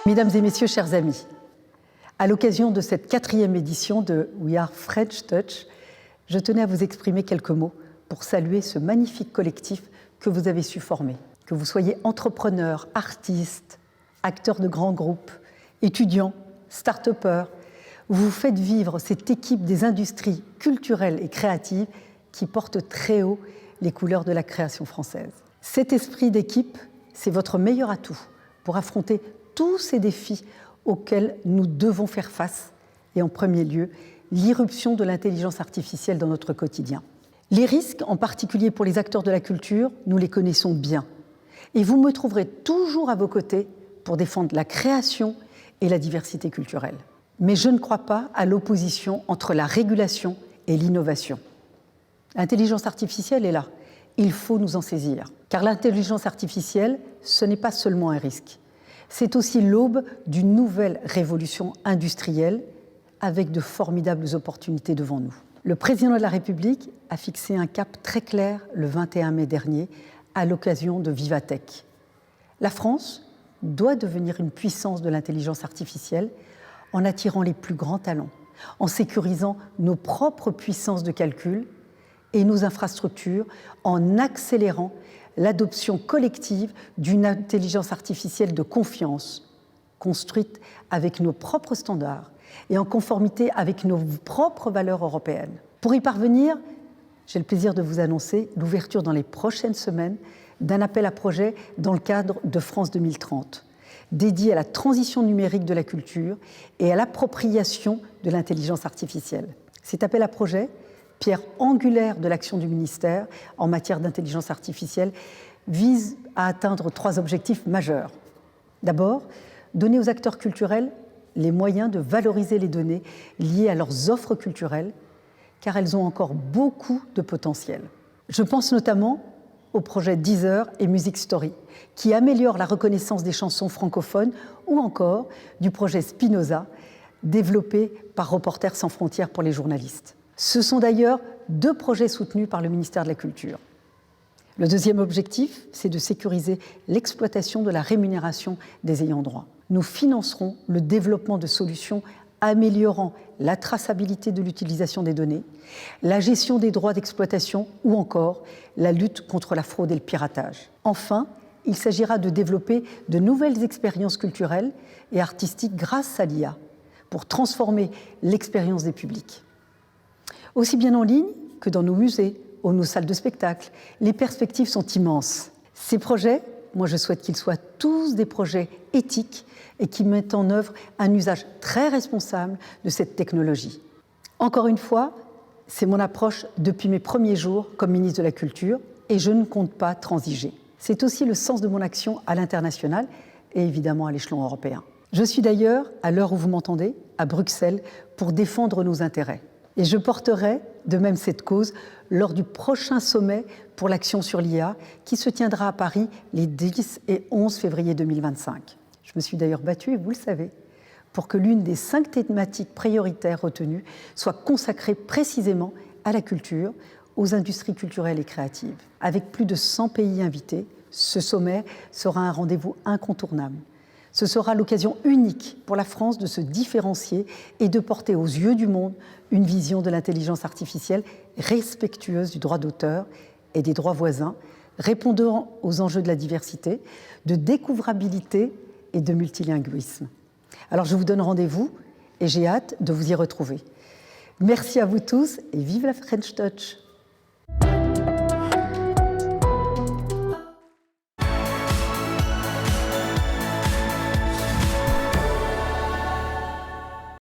Mesdames et messieurs, chers amis, à l'occasion de cette 4e édition de We Are French Touch, je tenais à vous exprimer quelques mots pour saluer ce magnifique collectif que vous avez su former. Que vous soyez entrepreneurs, artistes, acteurs de grands groupes, étudiants, start-upers, vous faites vivre cette équipe des industries culturelles et créatives qui porte très haut les couleurs de la création française. Cet esprit d'équipe, c'est votre meilleur atout pour affronter tous ces défis auxquels nous devons faire face, et en premier lieu, l'irruption de l'intelligence artificielle dans notre quotidien. Les risques, en particulier pour les acteurs de la culture, nous les connaissons bien. Et vous me trouverez toujours à vos côtés pour défendre la création et la diversité culturelle. Mais je ne crois pas à l'opposition entre la régulation et l'innovation. L'intelligence artificielle est là. Il faut nous en saisir. Car l'intelligence artificielle, ce n'est pas seulement un risque. C'est aussi l'aube d'une nouvelle révolution industrielle avec de formidables opportunités devant nous. Le président de la République a fixé un cap très clair le 21 mai dernier à l'occasion de Vivatech. La France doit devenir une puissance de l'intelligence artificielle en attirant les plus grands talents, en sécurisant nos propres puissances de calcul et nos infrastructures, en accélérant l'adoption collective d'une intelligence artificielle de confiance, construite avec nos propres standards et en conformité avec nos propres valeurs européennes. Pour y parvenir, j'ai le plaisir de vous annoncer l'ouverture dans les prochaines semaines d'un appel à projets dans le cadre de France 2030, dédié à la transition numérique de la culture et à l'appropriation de l'intelligence artificielle. Cet appel à projets, pierre angulaire de l'action du ministère en matière d'intelligence artificielle, vise à atteindre 3 objectifs majeurs. D'abord, donner aux acteurs culturels les moyens de valoriser les données liées à leurs offres culturelles, car elles ont encore beaucoup de potentiel. Je pense notamment au projet Deezer et Music Story, qui améliore la reconnaissance des chansons francophones, ou encore du projet Spinoza, développé par Reporters sans frontières pour les journalistes. Ce sont d'ailleurs 2 projets soutenus par le ministère de la Culture. Le deuxième objectif, c'est de sécuriser l'exploitation de la rémunération des ayants droit. Nous financerons le développement de solutions améliorant la traçabilité de l'utilisation des données, la gestion des droits d'exploitation ou encore la lutte contre la fraude et le piratage. Enfin, il s'agira de développer de nouvelles expériences culturelles et artistiques grâce à l'IA pour transformer l'expérience des publics. Aussi bien en ligne que dans nos musées ou nos salles de spectacle, les perspectives sont immenses. Ces projets, moi je souhaite qu'ils soient tous des projets éthiques et qui mettent en œuvre un usage très responsable de cette technologie. Encore une fois, c'est mon approche depuis mes premiers jours comme ministre de la Culture et je ne compte pas transiger. C'est aussi le sens de mon action à l'international et évidemment à l'échelon européen. Je suis d'ailleurs, à l'heure où vous m'entendez, à Bruxelles pour défendre nos intérêts. Et je porterai de même cette cause lors du prochain sommet pour l'action sur l'IA qui se tiendra à Paris les 10 et 11 février 2025. Je me suis d'ailleurs battue, et vous le savez, pour que l'une des 5 thématiques prioritaires retenues soit consacrée précisément à la culture, aux industries culturelles et créatives. Avec plus de 100 pays invités, ce sommet sera un rendez-vous incontournable. Ce sera l'occasion unique pour la France de se différencier et de porter aux yeux du monde une vision de l'intelligence artificielle respectueuse du droit d'auteur et des droits voisins, répondant aux enjeux de la diversité, de découvrabilité et de multilinguisme. Alors je vous donne rendez-vous et j'ai hâte de vous y retrouver. Merci à vous tous et vive la French Touch!